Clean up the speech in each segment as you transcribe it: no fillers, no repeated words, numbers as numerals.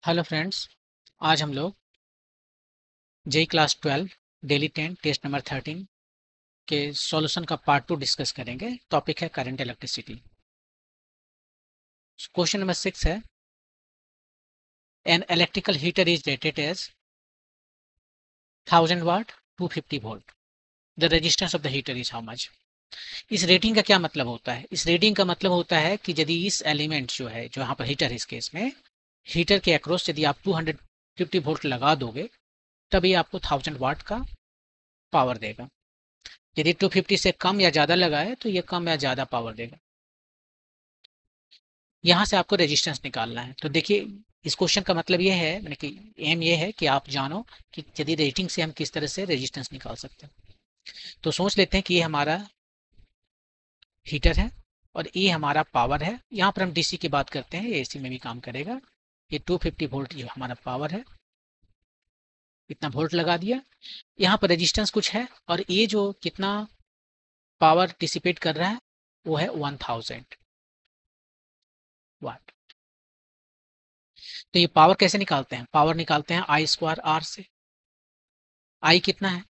Hello friends. आज हम लोग JEE class 12 daily 10 test number 13 के सॉल्यूशन का पार्ट 2 डिस्कस करेंगे। टॉपिक है करंट इलेक्ट्रिसिटी। क्वेश्चन नंबर 6 है, an electrical heater is rated as 1000 watt 250 volt. The resistance of the heater is how much. इस rating का क्या मतलब होता है? इस रेटिंग का मतलब होता है कि यदि इस एलिमेंट जो है, जो यहाँ पर हीटर है, इस केस में हीटर के अक्रॉस यदि आप 250 वोल्ट लगा दोगे तभी आपको 1000 वाट का पावर देगा। यदि 250 से कम या ज़्यादा लगा है तो ये कम या ज़्यादा पावर देगा। यहाँ से आपको रेजिस्टेंस निकालना है। तो देखिए, इस क्वेश्चन का मतलब ये है, मैंने कि एम ये है कि आप जानो कि यदि रेटिंग से हम किस तरह से रेजिस्टेंस निकाल सकते हैं। तो सोच लेते हैं कि ये हमारा हीटर है और ये हमारा पावर है। यहाँ पर हम डीसी की बात करते हैं, ये एसी में भी काम करेगा। ये 250 वोल्ट जो हमारा पावर है, इतना वोल्ट लगा दिया। यहाँ पर रेजिस्टेंस कुछ है और ये जो कितना पावर डिसिपेट कर रहा है वो है 1000 वाट। तो ये पावर कैसे निकालते हैं? पावर निकालते हैं आई स्क्वायर आर से। आई कितना है?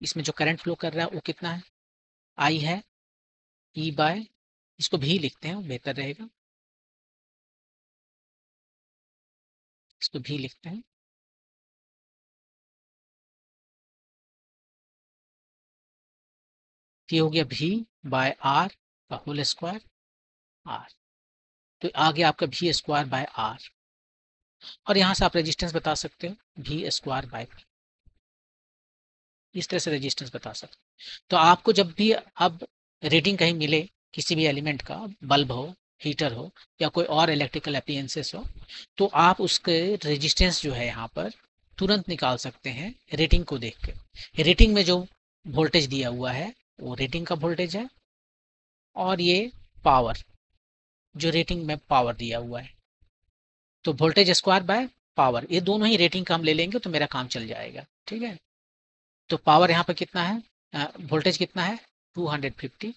इसमें जो करंट फ्लो कर रहा है वो कितना है? आई है ई बाय, इसको भी लिखते हैं बेहतर रहेगा, इसको भी लिखते हैं। ये हो गया भी बाय आर का होल स्क्वायर आर। तो आ गया आपका भी स्क्वायर बाय आर। और यहां से आप रेजिस्टेंस बता सकते हो भी स्क्वायर बाय, इस तरह से रेजिस्टेंस बता सकते हो। तो आपको जब भी अब रीडिंग कहीं मिले किसी भी एलिमेंट का, बल्ब हो, हीटर हो या कोई और इलेक्ट्रिकल अप्लायंसेस हो, तो आप उसके रेजिस्टेंस जो है यहाँ पर तुरंत निकाल सकते हैं रेटिंग को देख के। रेटिंग में जो वोल्टेज दिया हुआ है वो रेटिंग का वोल्टेज है, और ये पावर जो रेटिंग में पावर दिया हुआ है, तो वोल्टेज स्क्वायर बाय पावर, ये दोनों ही रेटिंग का हम ले लेंगे तो मेरा काम चल जाएगा। ठीक है, तो पावर यहाँ पर कितना है, वोल्टेज कितना है 250,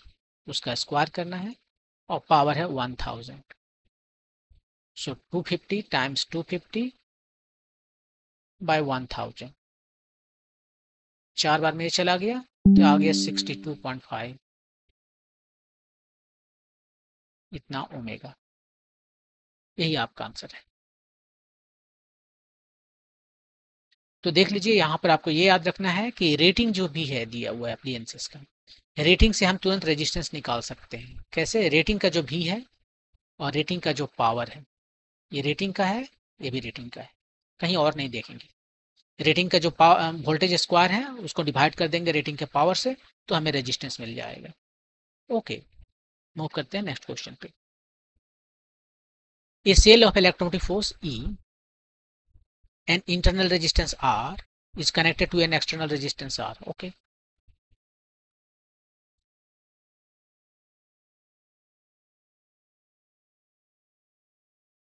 उसका स्क्वायर करना है, और पावर है 1000। सो 250 टाइम्स 250 बाय 1000, 4 बार में ये चला गया तो आ गया 62.5, इतना ओमेगा। यही आपका आंसर है। तो देख लीजिए, यहाँ पर आपको ये याद रखना है कि रेटिंग जो भी है दिया हुआ है अप्लायंसेस का, रेटिंग से हम तुरंत रेजिस्टेंस निकाल सकते हैं। कैसे? रेटिंग का जो भी है और रेटिंग का जो पावर है, ये रेटिंग का है, ये भी रेटिंग का है, कहीं और नहीं देखेंगे। रेटिंग का जो वोल्टेज स्क्वायर है उसको डिवाइड कर देंगे रेटिंग के पावर से, तो हमें रेजिस्टेंस मिल जाएगा। ओके, मूव करते हैं नेक्स्ट क्वेश्चन पे। A cell of electromotive force E and internal resistance R is connected to an external resistance R. Okay.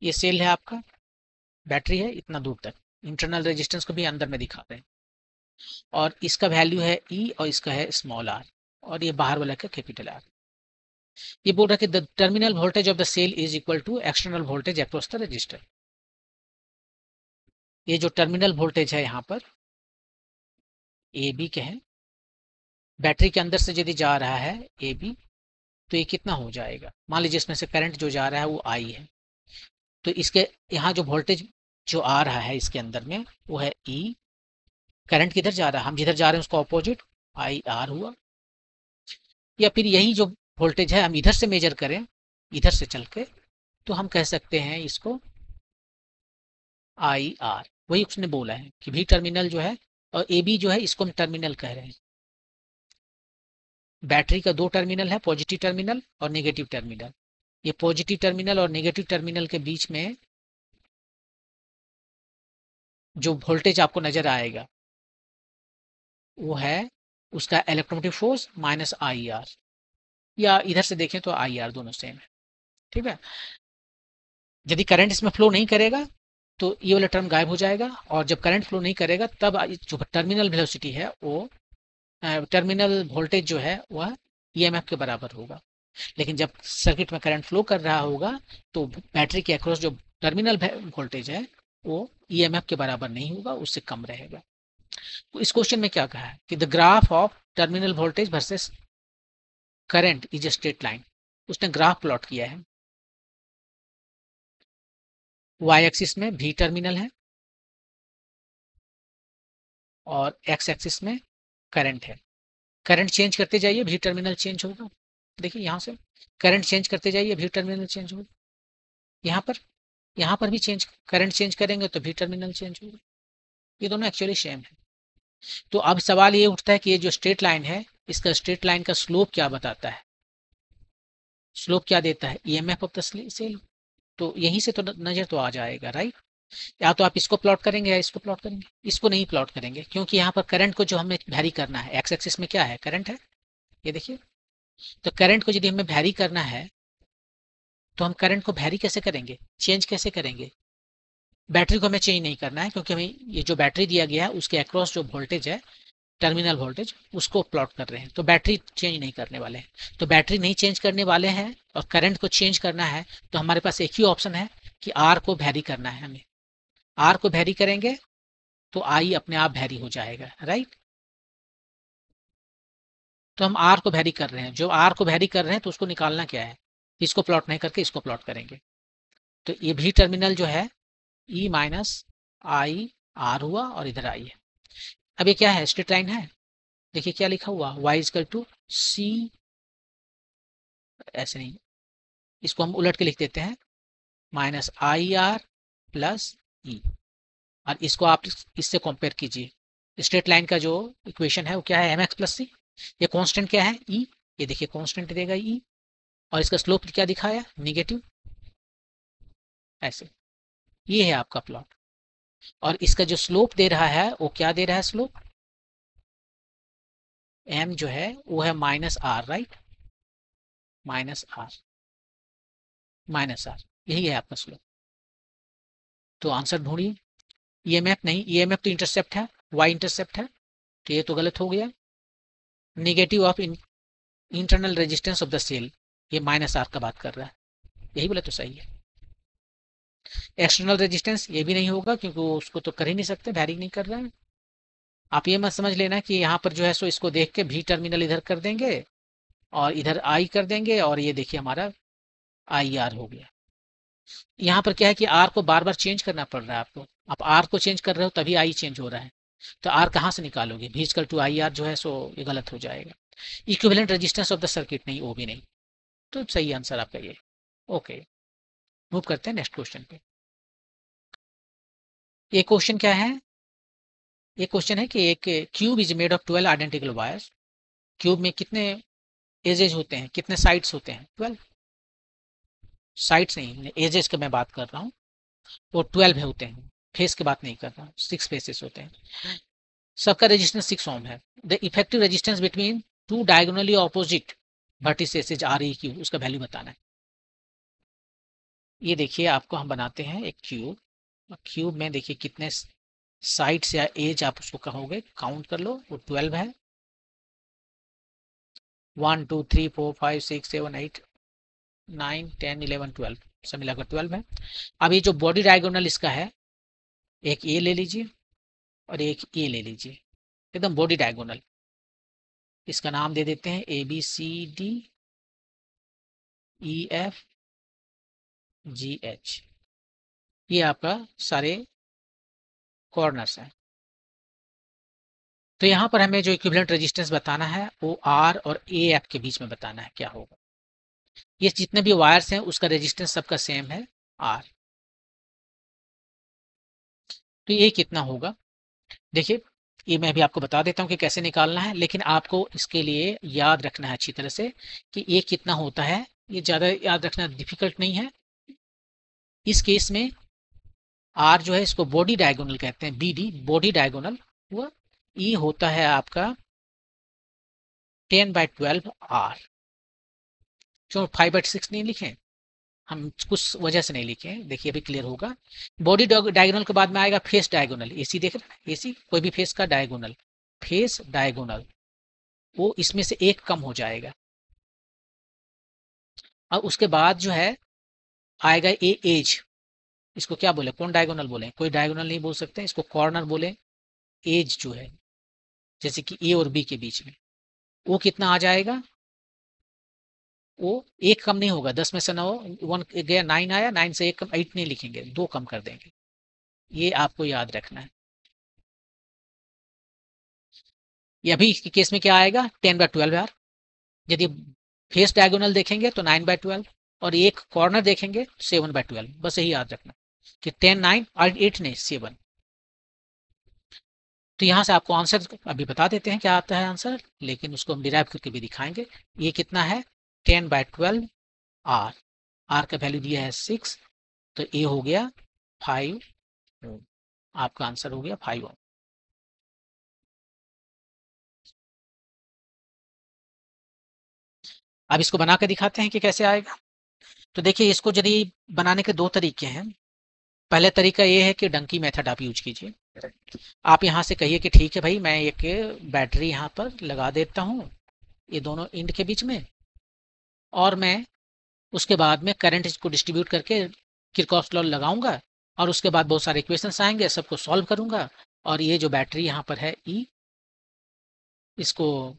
ये सेल है आपका, बैटरी है इतना दूर तक, इंटरनल रेजिस्टेंस को भी अंदर में दिखा रहे हैं, और इसका वैल्यू है E और इसका है स्मॉल r, और ये बाहर वाला का कैपिटल R। ये बोल रहा है कि the terminal voltage of the cell is equal to external voltage across the resistor. ये जो टर्मिनल वोल्टेज है यहाँ पर ए बी के हैं, बैटरी के अंदर से यदि जा रहा है ए बी, तो ये कितना हो जाएगा? मान लीजिए इसमें से करंट जो जा रहा है वो आई है, तो इसके यहाँ जो वोल्टेज जो आ रहा है इसके अंदर में वो है ई। करंट किधर जा रहा है? हम जिधर जा रहे हैं उसका ऑपोजिट आई आर हुआ। या फिर यही जो वोल्टेज है हम इधर से मेजर करें, इधर से चल के, तो हम कह सकते हैं इसको आई आर। वही उसने बोला है कि भी टर्मिनल जो है, और ए बी जो है इसको हम टर्मिनल कह रहे हैं। बैटरी का दो टर्मिनल है, पॉजिटिव टर्मिनल और नेगेटिव टर्मिनल। ये पॉजिटिव टर्मिनल और नेगेटिव टर्मिनल के बीच में जो वोल्टेज आपको नजर आएगा वो है उसका electromotive force minus I R, या इधर से देखें तो आई आर, दोनों सेम है। ठीक है, यदि करंट इसमें फ्लो नहीं करेगा तो ये वाला टर्म गायब हो जाएगा, और जब करंट फ्लो नहीं करेगा तब जो टर्मिनल वेलोसिटी है वो, टर्मिनल वोल्टेज जो है वह ईएमएफ के बराबर होगा। लेकिन जब सर्किट में करंट फ्लो कर रहा होगा तो बैटरी के अक्रॉस जो टर्मिनल वोल्टेज है वो ईएमएफ के बराबर नहीं होगा, उससे कम रहेगा। तो इस क्वेश्चन में क्या कहा है कि the graph of terminal voltage versus current is a straight line. उसने ग्राफ प्लॉट किया है, वाई एक्सिस में भी टर्मिनल है और एक्स एक्सिस में करंट है। करंट चेंज करते जाइए, भी टर्मिनल चेंज होगा। देखिए यहाँ से करंट चेंज करते जाइए, भी टर्मिनल चेंज होगा। यहाँ पर भी चेंज, करंट चेंज करेंगे तो भी टर्मिनल चेंज होगा। ये दोनों एक्चुअली सेम है। तो अब सवाल ये उठता है कि ये जो स्ट्रेट लाइन है, इसका स्ट्रेट लाइन का स्लोप क्या बताता है? स्लोप क्या देता है? EMF of the cell. तो यहीं से तो नजर तो आ जाएगा, राइट। या तो आप इसको प्लॉट करेंगे या इसको प्लॉट करेंगे। इसको नहीं प्लॉट करेंगे क्योंकि यहाँ पर करंट को जो हमें वैरी करना है, एक्स एक्सिस में क्या है? करंट है, ये देखिए। तो करंट को यदि हमें वैरी करना है तो हम करंट को वैरी कैसे करेंगे, चेंज कैसे करेंगे? बैटरी को हमें चेंज नहीं करना है क्योंकि हमें ये जो बैटरी दिया गया है उसके अक्रॉस जो वोल्टेज है, टर्मिनल वोल्टेज, उसको प्लॉट कर रहे हैं। तो बैटरी चेंज नहीं करने वाले हैं। तो बैटरी नहीं चेंज करने वाले हैं और करंट को चेंज करना है, तो हमारे पास एक ही ऑप्शन है कि आर को वैरी करना है हमें। आर को वैरी करेंगे तो आई अपने आप वैरी हो जाएगा, राइट। तो हम आर को वैरी कर रहे हैं, जो आर को वैरी कर रहे हैं तो उसको निकालना क्या है? इसको प्लॉट नहीं करके इसको प्लॉट करेंगे। तो ये भी टर्मिनल जो है ई माइनस आई आर हुआ और इधर आई है। अब ये क्या है? स्ट्रेट लाइन है। देखिए क्या लिखा हुआ, y इजकल टू सी, ऐसे नहीं, इसको हम उलट के लिख देते हैं, माइनस आई आर प्लस ई। और इसको आप इससे कंपेयर कीजिए। स्ट्रेट लाइन का जो इक्वेशन है वो क्या है? एम एक्स प्लस सी। ये कांस्टेंट क्या है? ई। ये देखिए कांस्टेंट देगा ई, और इसका स्लोप क्या दिखाया? निगेटिव। ऐसे ये है आपका प्लॉट। और इसका जो स्लोप दे रहा है वो क्या दे रहा है? स्लोप एम जो है वो है minus R, right, minus R, minus R, यही है आपका स्लोप। तो आंसर ढूंढिए। ईएमएफ नहीं, ईएमएफ तो इंटरसेप्ट है, वाई इंटरसेप्ट है, तो ये तो गलत हो गया। Negative of internal resistance of the cell, ये माइनस आर का बात कर रहा है, यही बोले तो सही है। एक्सटर्नल रेजिस्टेंस ये भी नहीं होगा क्योंकि वो उसको तो कर ही नहीं सकते, वैरी नहीं कर रहा है। आप ये मत समझ लेना कि यहाँ पर जो है सो इसको देख के भी टर्मिनल इधर कर देंगे और इधर आई कर देंगे और ये देखिए हमारा आई आर हो गया। यहाँ पर क्या है कि आर को बार बार चेंज करना पड़ रहा है आपको। आप आर को चेंज कर रहे हो तभी आई चेंज हो रहा है। तो आर कहाँ से निकालोगे? भी इक्वल टू आई आर जो है सो ये गलत हो जाएगा। Equivalent resistance of the circuit नहीं, वो भी नहीं। तो सही आंसर आपका ये। ओके, मूव करते हैं नेक्स्ट क्वेश्चन पे। ये क्वेश्चन क्या है? ये क्वेश्चन है कि एक cube is made of 12 identical wires. Cube में कितने एजेस होते हैं, कितने साइड्स होते हैं? 12। साइड्स नहीं, एजेस का मैं बात कर रहा हूँ। वो 12 होते हैं, फेस की बात नहीं कर रहा हूँ। 6 फेसेस होते हैं। सबका रेजिस्टेंस 6 ओम है। The effective resistance between two diagonally opposite vertices is R E Q, उसका वैल्यू बताना है। ये देखिए आपको हम बनाते हैं एक क्यूब। क्यूब में देखिए कितने साइड्स या एज आप उसको कहोगे, काउंट कर लो। वो 12 है। 1 2 3 4 5 6 7 8 9 10 11 12, सब मिलाकर 12 है। अब ये जो बॉडी डायगोनल इसका है, एक ए ले लीजिए और एक ए ले लीजिए, एकदम बॉडी डायगोनल। इसका नाम दे देते हैं A B C D E F G H. ये आपका सारे कॉर्नर्स हैं। तो यहाँ पर हमें जो इक्विवेलेंट रेजिस्टेंस बताना है वो आर और ए एफ के बीच में बताना है क्या होगा। ये जितने भी वायर्स हैं उसका रेजिस्टेंस सबका सेम है, आर। तो ये कितना होगा? देखिए ये मैं भी आपको बता देता हूँ कि कैसे निकालना है, लेकिन आपको इसके लिए याद रखना है अच्छी तरह से कि ये कितना होता है। ये ज़्यादा याद रखना डिफिकल्ट नहीं है। इस केस में आर जो है इसको बॉडी डायगोनल कहते हैं, बी डी बॉडी डायगोनल। वो ई होता है आपका 10/12 आर। क्यों 5/6 नहीं लिखे? हम कुछ वजह से नहीं लिखे हैं, देखिए अभी क्लियर होगा। बॉडी डायगोनल के बाद में आएगा फेस डायगोनल। एसी देख रहे हैं, एसी कोई भी फेस का डायगोनल, फेस डायगोनल, वो इसमें से एक कम हो जाएगा। और उसके बाद जो है आएगा ए एज। इसको क्या बोले, कौन डायगोनल बोले, कोई डायगोनल नहीं बोल सकते, इसको कॉर्नर बोले। एज जो है जैसे कि ए और बी के बीच में, वो कितना आ जाएगा, वो एक कम नहीं होगा, 10 में से 9 वन गया, 9 आया, 9 से एक कम, 8 नहीं लिखेंगे, 2 कम कर देंगे। ये आपको याद रखना है। ये अभी इसके केस में क्या आएगा, 10/12 यार। यदि फेस डायगोनल देखेंगे तो 9/12, और एक कॉर्नर देखेंगे 7/12, बस यही याद रखना कि 10 9 और 8 नहीं 7। तो यहाँ से आपको आंसर अभी बता देते हैं क्या आता है आंसर, लेकिन उसको हम डिराइव करके भी दिखाएंगे। ये कितना है, 10/12 आर। आर का वैल्यू दिया है 6, तो ए हो गया 5 ओम। आपका आंसर हो गया 5 ओम। अब इसको बना के दिखाते हैं कि कैसे आएगा। तो देखिए, इसको यदि बनाने के दो तरीके हैं। पहले तरीका ये है कि डंकी मेथड आप यूज कीजिए। आप यहाँ से कहिए कि ठीक है भाई, मैं एक बैटरी यहाँ पर लगा देता हूँ ये दोनों इंड के बीच में, और मैं उसके बाद में करंट इसको डिस्ट्रीब्यूट करके किरचॉफ लॉ लगाऊंगा, और उसके बाद बहुत सारे इक्वेशंस आएंगे, सबको सॉल्व करूंगा, और ये जो बैटरी यहाँ पर है ई, इसको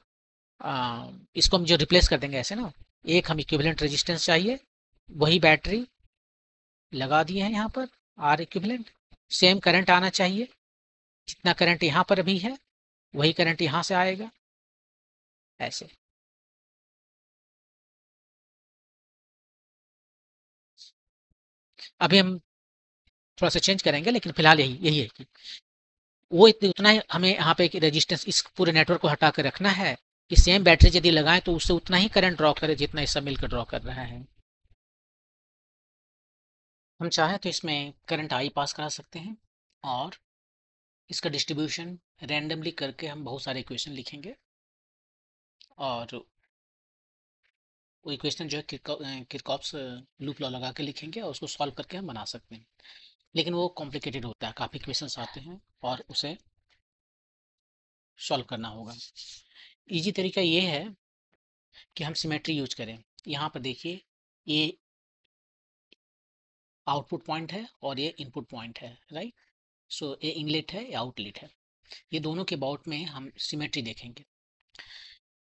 इसको हम जो रिप्लेस कर देंगे ऐसे ना, एक हम इक्विवेलेंट रेजिस्टेंस चाहिए, वही बैटरी लगा दिए हैं यहाँ पर, आर इक्विवेलेंट। सेम करंट आना चाहिए, जितना करंट यहाँ पर भी है वही करंट यहाँ से आएगा, ऐसे। अभी हम थोड़ा सा चेंज करेंगे, लेकिन फिलहाल यही यही है कि वो उतना ही हमें यहाँ पे रेजिस्टेंस इस पूरे नेटवर्क को हटा कर रखना है कि सेम बैटरी यदि लगाएं तो उससे उतना ही करंट ड्रॉ करे जितना इस सब मिलकर ड्रॉ कर रहा है। हम चाहें तो इसमें करंट आई पास करा सकते हैं, और इसका डिस्ट्रीब्यूशन रैंडमली करके हम बहुत सारे इक्वेशन लिखेंगे, और वो इक्वेशन जो है किरचॉफ्स लूप लॉ लगा के लिखेंगे, और उसको सॉल्व करके हम बना सकते हैं। लेकिन वो कॉम्प्लिकेटेड होता है, काफ़ी इक्वेशंस आते हैं और उसे सॉल्व करना होगा। इजी तरीका ये है कि हम सिमेट्री यूज करें। यहाँ पर देखिए, ये आउटपुट पॉइंट है और ये इनपुट पॉइंट है, राइट। सो ये इनलेट है, ये आउटलेट है। ये दोनों के बाउट में हम सिमेट्री देखेंगे।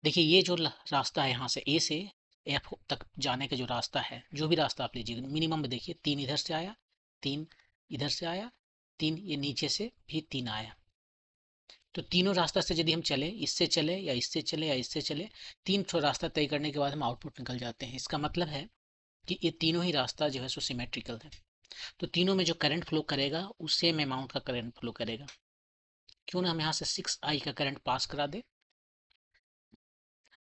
देखिए, ये जो रास्ता है यहाँ से ए से एफ तक जाने का जो रास्ता है, जो भी रास्ता आप लीजिएगा, मिनिमम में देखिए 3 इधर से आया, 3 इधर से आया, 3 ये नीचे से भी 3 आया। तो तीनों रास्ता से यदि हम चले, इससे चले या इससे चले या इससे चले, 3 ठो रास्ता तय करने के बाद हम आउटपुट निकल जाते हैं। इसका मतलब है कि ये तीनों ही रास्ता जो है सो सिमेट्रिकल है। तो तीनों में जो करंट फ्लो करेगा उस सेम अमाउंट का करंट फ्लो करेगा। क्यों ना हम यहाँ से 6I का करंट पास करा दे,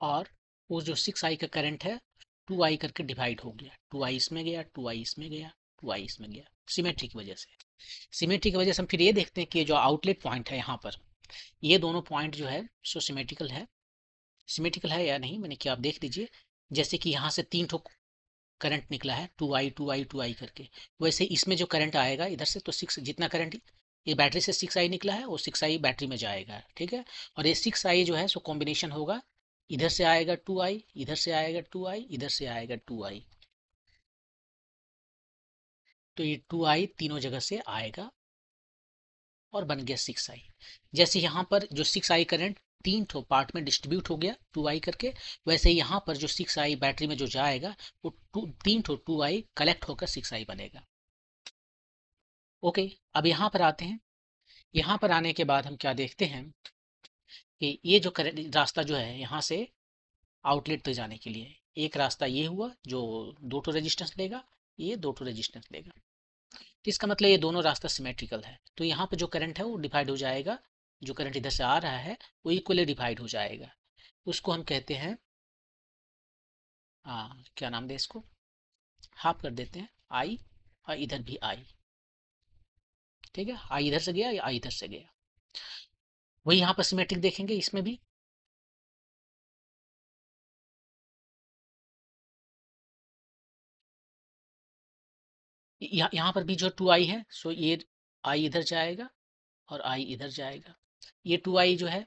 और वो जो 6I का करंट है 2I करके डिवाइड हो गया, 2I इसमें गया, 2I इसमें गया, 2I इसमें गया, सिमेट्री की वजह से। सिमेट्री की वजह से हम फिर ये देखते हैं कि ये जो आउटलेट पॉइंट है यहाँ पर, ये दोनों पॉइंट जो है सो सिमेट्रिकल है। सिमेट्रिकल है या नहीं मैंने क्या, आप देख लीजिए। जैसे कि यहाँ से 3 ठो करंट निकला है, 2I 2I 2I करके, वैसे इसमें जो करंट आएगा इधर से, तो 6 जितना करंट ये बैटरी से 6I निकला है वो 6I बैटरी में जाएगा, ठीक है। और ये 6I जो है सो कॉम्बिनेशन होगा, इधर से आएगा 2I, इधर से आएगा 2I, इधर से आएगा 2I। तो ये 2I तीनों जगह से आएगा और बन गया 6I। जैसे यहाँ पर जो 6I करंट 3 ठो पार्ट में डिस्ट्रीब्यूट हो गया 2I करके, वैसे यहाँ पर जो 6I बैटरी में जो जाएगा वो 3 ठो 2I कलेक्ट होकर 6I बनेगा। ओके, अब यहाँ पर आते हैं। यहाँ पर आने के बाद हम क्या देखते हैं कि ये जो करंट रास्ता जो है यहाँ से आउटलेट तक जाने के लिए, एक रास्ता ये हुआ जो 2 ठो रेजिस्टेंस लेगा, ये 2 ठो रेजिस्टेंस लेगा। तो इसका मतलब ये दोनों रास्ता सिमेट्रिकल है, तो यहाँ पे जो करंट है वो डिवाइड हो जाएगा, जो करंट इधर से आ रहा है वो इक्वली डिवाइड हो जाएगा। उसको हम कहते हैं, क्या नाम दे इसको, हाफ कर देते हैं, आई, और इधर भी आई, ठीक है। आई इधर से गया या आई इधर से गया, वही यहाँ पर सिमेट्रिक देखेंगे इसमें भी। यहाँ पर भी जो 2I है सो ये आई इधर जाएगा और आई इधर जाएगा। ये 2I जो है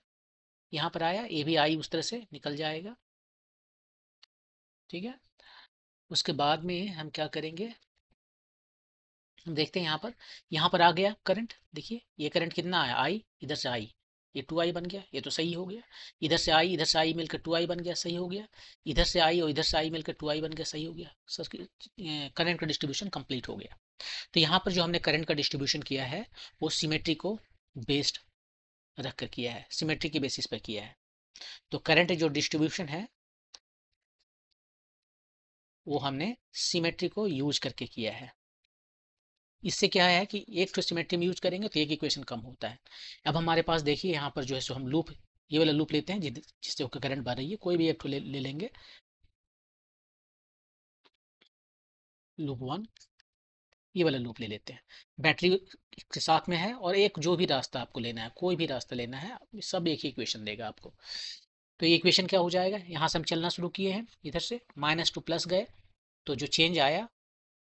यहाँ पर आया, ये भी आई उस तरह से निकल जाएगा, ठीक है। उसके बाद में हम क्या करेंगे, देखते हैं यहाँ पर आ गया करंट। देखिए ये करंट कितना आया, आई, इधर से आई, ये 2i बन गया, ये तो सही हो गया। इधर से आई मिलकर 2i बन गया, सही हो गया। इधर से आई और इधर से आई मिलकर 2i बन गया, सही हो गया। सर करंट का डिस्ट्रीब्यूशन कंप्लीट हो गया। तो यहाँ पर जो हमने करंट का डिस्ट्रीब्यूशन किया है वो सिमेट्री को बेस्ड रख कर किया है, सिमेट्री की बेसिस पर किया है। तो करंट जो डिस्ट्रीब्यूशन है वो हमने सिमेट्री को यूज करके किया है। इससे क्या है कि एक तो सिमेट्री में यूज करेंगे तो एक इक्वेशन कम होता है। अब हमारे पास देखिए यहाँ पर जो है सो हम लूप, ये वाला लूप लेते हैं जिससे होकर करंट बह रही है, कोई भी एक तो ले लेंगे, लूप वन, ये वाला लूप ले लेते हैं। बैटरी के साथ में है और एक जो भी रास्ता आपको लेना है, कोई भी रास्ता लेना है, सब एक ही इक्वेशन देगा आपको। तो ये इक्वेशन क्या हो जाएगा, यहाँ से हम चलना शुरू किए हैं, इधर से माइनस टू प्लस गए तो जो चेंज आया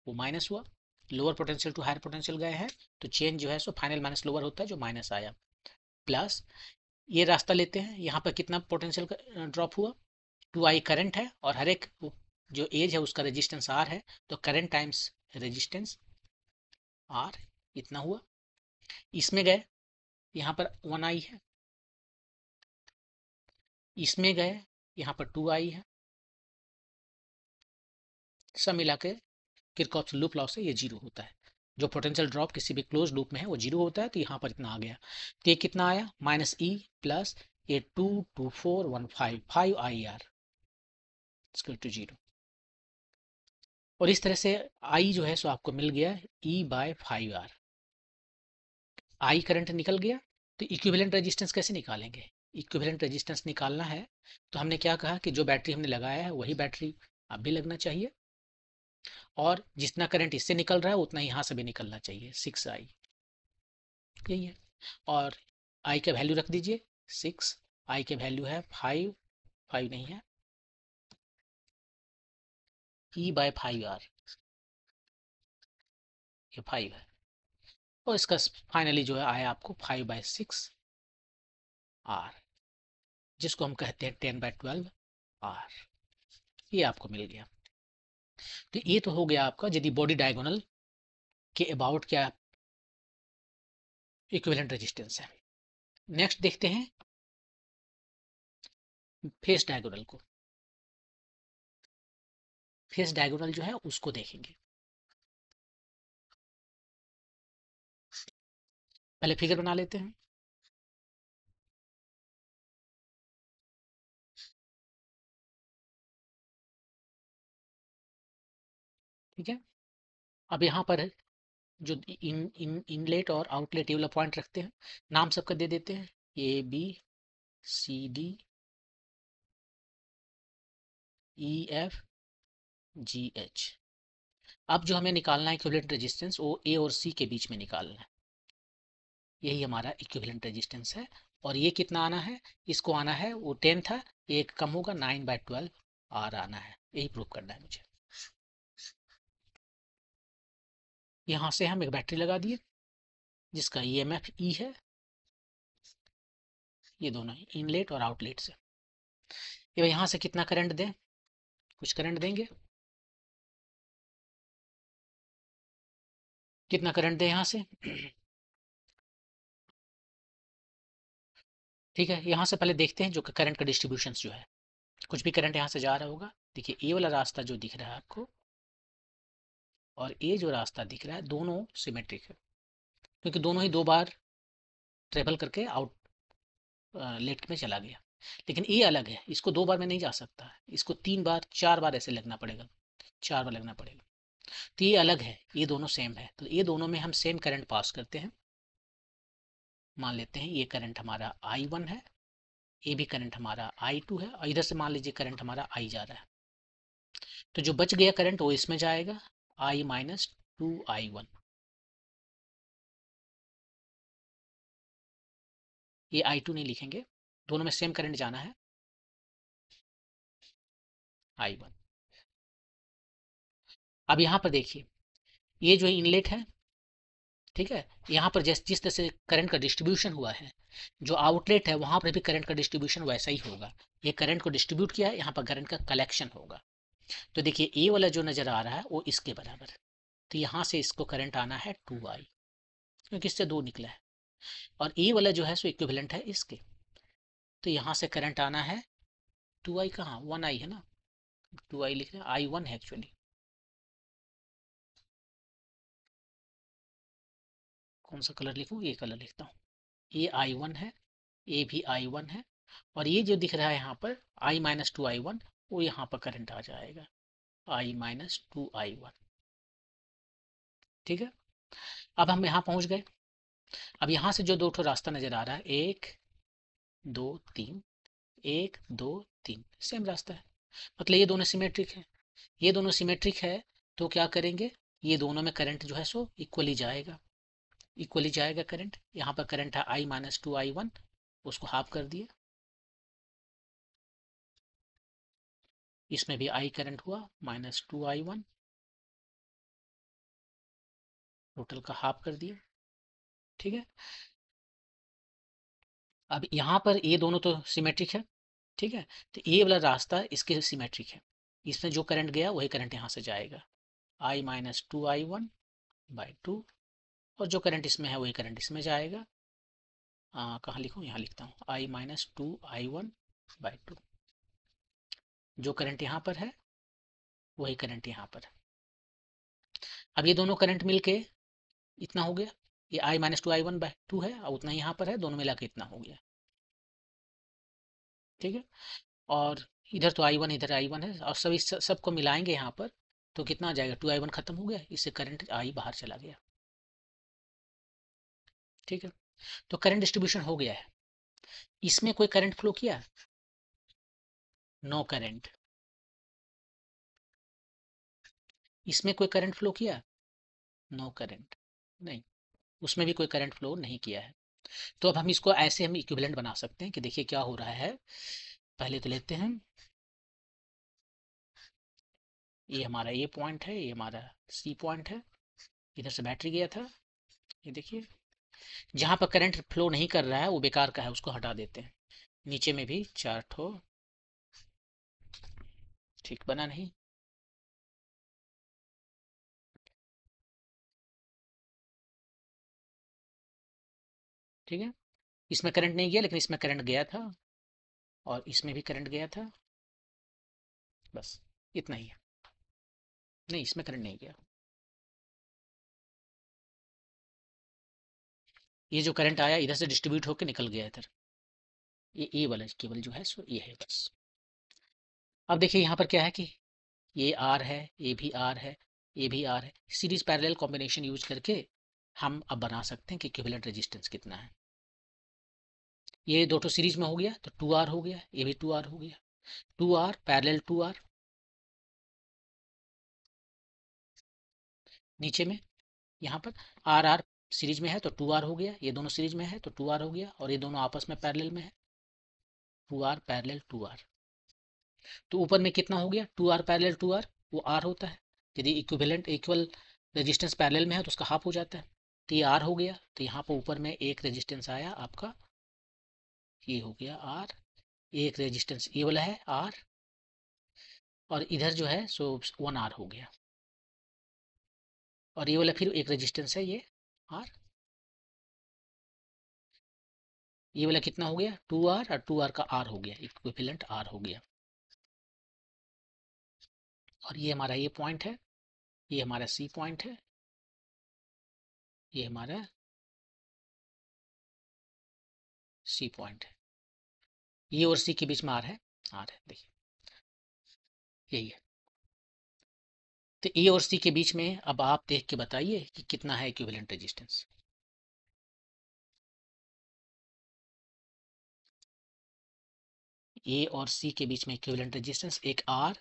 वो माइनस हुआ। Lower potential to higher potential गए हैं तो चेंज जो है सो फाइनल माइनस लोअर होता है, जो माइनस आया। प्लस ये रास्ता लेते हैं, यहाँ पर कितना पोटेंशियल ड्रॉप हुआ, 2i करंट है और हर एक जो एज है उसका रेजिस्टेंस r है, तो करंट टाइम्स रेजिस्टेंस r इतना हुआ। इसमें गए, यहाँ पर 1i है, इसमें गए, यहाँ पर 2i है, सब मिला के किरचॉफ लूप लॉ से ये जीरो होता है। जो पोटेंशियल ड्रॉप किसी भी क्लोज लूप में है वो जीरो होता है, तो यहाँ पर इतना आ गया। तो ये कितना आया, माइनस ई प्लस ये 22415 5IR टू जीरो। और इस तरह से आई जो है सो आपको मिल गया E/5R। आई करंट निकल गया। तो इक्विवेलेंट रेजिस्टेंस कैसे निकालेंगे, इक्विवेलेंट रेजिस्टेंस निकालना है तो हमने क्या कहा कि जो बैटरी हमने लगाया है वही बैटरी अब भी लगना चाहिए, और जितना करंट इससे निकल रहा है उतना यहाँ से भी निकलना चाहिए, 6i, यही है। और आई का वैल्यू रख दीजिए 6, आई के वैल्यू है 5, 5 नहीं है, E/5R, ये 5 है। और इसका फाइनली जो है आया आपको 5/6R, जिसको हम कहते हैं 10/12R, ये आपको मिल गया। तो ये तो हो गया आपका यदि बॉडी डायगोनल के अबाउट क्या इक्विवेलेंट रेजिस्टेंस है। नेक्स्ट देखते हैं फेस डायगोनल को। फेस डायगोनल जो है उसको देखेंगे। पहले फिगर बना लेते हैं। ठीक है, अब यहाँ पर जो इनलेट और आउटलेट ये वाला पॉइंट रखते हैं, नाम सबका दे देते हैं, ABCDEFGH। अब जो हमें निकालना है इक्विवेलेंट रेजिस्टेंस वो ए और सी के बीच में निकालना है, यही हमारा इक्विवेलेंट रेजिस्टेंस है। और ये कितना आना है, इसको आना है, वो 10 था, एक कम होगा 9/12R आना है, यही प्रूव करना है मुझे। यहाँ से हम एक बैटरी लगा दिए जिसका EMF E है, ये दोनों इनलेट और आउटलेट से। ये यहाँ से कितना करंट दें, कुछ करंट देंगे, कितना करंट दें यहाँ से ठीक है, यहाँ से पहले देखते हैं जो करंट का डिस्ट्रीब्यूशन जो है, कुछ भी करंट यहाँ से जा रहा होगा। देखिए ये वाला रास्ता जो दिख रहा है आपको और ये जो रास्ता दिख रहा है दोनों सिमेट्रिक है, क्योंकि दोनों ही 2 बार ट्रेवल करके आउट लेट में चला गया। लेकिन ये अलग है, इसको 2 बार में नहीं जा सकता, इसको 3 बार 4 बार ऐसे लगना पड़ेगा, 4 बार लगना पड़ेगा। तो ये अलग है, ये दोनों सेम है, तो ये दोनों में हम सेम करंट पास करते हैं। मान लेते हैं ये करंट हमारा I1 है, ये भी करंट हमारा I2 है, और इधर से मान लीजिए करंट हमारा I जा रहा है। तो जो बच गया करंट वो इसमें जाएगा, I-2I1। ये I2 नहीं लिखेंगे, दोनों में सेम करंट जाना है, I1। अब यहाँ पर देखिए ये जो इनलेट है, ठीक है, यहाँ पर जिस तरह से करंट का डिस्ट्रीब्यूशन हुआ है, जो आउटलेट है वहां पर भी करंट का डिस्ट्रीब्यूशन वैसा ही होगा। ये करंट को डिस्ट्रीब्यूट किया है, यहाँ पर करंट का कलेक्शन होगा। तो देखिए ए वाला जो नजर आ रहा है वो इसके बराबर है, तो यहाँ से इसको करंट आना है 2i, क्योंकि इससे 2 निकला है, और ये वाला जो है सो इक्विवेलेंट है इसके। तो यहाँ से करंट आना है 2i, कहाँ 1i है ना, 2i लिख रहे हैं, i1 है एक्चुअली। कौन सा कलर लिखूँ, ये कलर लिखता हूँ। ये i1 है, ये भी i1 है, और ये जो दिख रहा है यहाँ पर i माइनस 2i1, वो यहाँ पर करंट आ जाएगा i माइनस 2i1। ठीक है, अब हम यहाँ पहुँच गए। अब यहाँ से जो दो ठो रास्ता नजर आ रहा है, 1 2 3, 1 2 3, सेम रास्ता है, मतलब ये दोनों सिमेट्रिक है। ये दोनों सिमेट्रिक है, तो क्या करेंगे, ये दोनों में करंट जो है सो इक्वली जाएगा, इक्वली जाएगा करंट। यहाँ पर करंट है i माइनस 2i1, उसको हाफ कर दिया, इसमें भी i करंट हुआ माइनस 2i1, टोटल का हाफ कर दिया। ठीक है, अब यहाँ पर ये दोनों तो सिमेट्रिक है। ठीक है, तो ये वाला रास्ता इसके सिमेट्रिक है, इसमें जो करंट गया वही करंट यहाँ से जाएगा, i माइनस 2i1 बाई 2, और जो करंट इसमें है वही करंट इसमें जाएगा। कहाँ लिखूँ, यहाँ लिखता हूँ, i माइनस 2i1 बाई 2, जो करंट यहाँ पर है वही करंट यहाँ पर है। अब ये दोनों करंट मिलके इतना हो गया, ये i माइनस 2i1/2 है, और उतना यहाँ पर है, दोनों मिला के इतना हो गया। ठीक है, और इधर तो i1 इधर i1 है, और सभी सबको मिलाएंगे यहाँ पर, तो कितना आ जाएगा, 2i1 खत्म हो गया, इससे करंट i बाहर चला गया। ठीक है, तो करंट डिस्ट्रीब्यूशन हो गया है। इसमें कोई करंट फ्लो किया, नो करंट। इसमें कोई करंट फ्लो किया, नो करंट, नहीं, उसमें भी कोई करंट फ्लो नहीं किया है। तो अब हम इसको ऐसे हम इक्विवेलेंट बना सकते हैं कि देखिए क्या हो रहा है। पहले तो लेते हैं, ये हमारा ए पॉइंट है, ये हमारा सी पॉइंट है, इधर से बैटरी गया था। ये देखिए, जहां पर करंट फ्लो नहीं कर रहा है वो बेकार का है, उसको हटा देते हैं। नीचे में भी 4 ठो, ठीक बना नहीं। ठीक है, इसमें करंट नहीं गया, लेकिन इसमें करंट गया था, और इसमें भी करंट गया था, बस इतना ही है। नहीं, इसमें करंट नहीं गया। ये जो करंट आया इधर से डिस्ट्रीब्यूट होकर निकल गया इधर, ये ए वाला केवल जो है सो ये है बस। अब देखिए यहाँ पर क्या है कि ये आर है, ये भी आर है, ये भी आर है, सीरीज पैरेलल कॉम्बिनेशन यूज करके हम अब बना सकते हैं कि इक्विवेलेंट रेजिस्टेंस कितना है। ये दो तो सीरीज में हो गया तो 2R हो गया, ये भी 2R हो गया, 2R पैरेलल 2R। नीचे में यहाँ पर आर आर सीरीज में है तो 2R हो गया, ये दोनों सीरीज में है तो 2R हो गया, और ये दोनों आपस में पैरेलल में है, 2R पैरेलल 2R। तो ऊपर में कितना हो गया, 2R पैरेलल 2R, वो आर होता है। यदि इक्विवेलेंट इक्वल रेजिस्टेंस पैरेलल में है तो उसका हाफ हो जाता है, तो ये आर हो गया। तो यहाँ पर ऊपर में एक रेजिस्टेंस आया आपका, ये हो गया आर, एक रेजिस्टेंस ये वाला है आर, और इधर जो है सो 1R हो गया, और ये वाला फिर एक रेजिस्टेंस है ये आर, ये वाला कितना हो गया 2R, और 2R का आर हो गया, इक्विवेलेंट आर हो गया। और ये हमारा ये पॉइंट है, ये हमारा सी पॉइंट है, ये हमारा सी पॉइंट है, ये और सी के बीच में आर है देखिए, यही है। तो ए और सी के बीच में अब आप देख के बताइए कि कितना है इक्विवेलेंट रेजिस्टेंस। ए और सी के बीच में इक्विवेलेंट रेजिस्टेंस एक आर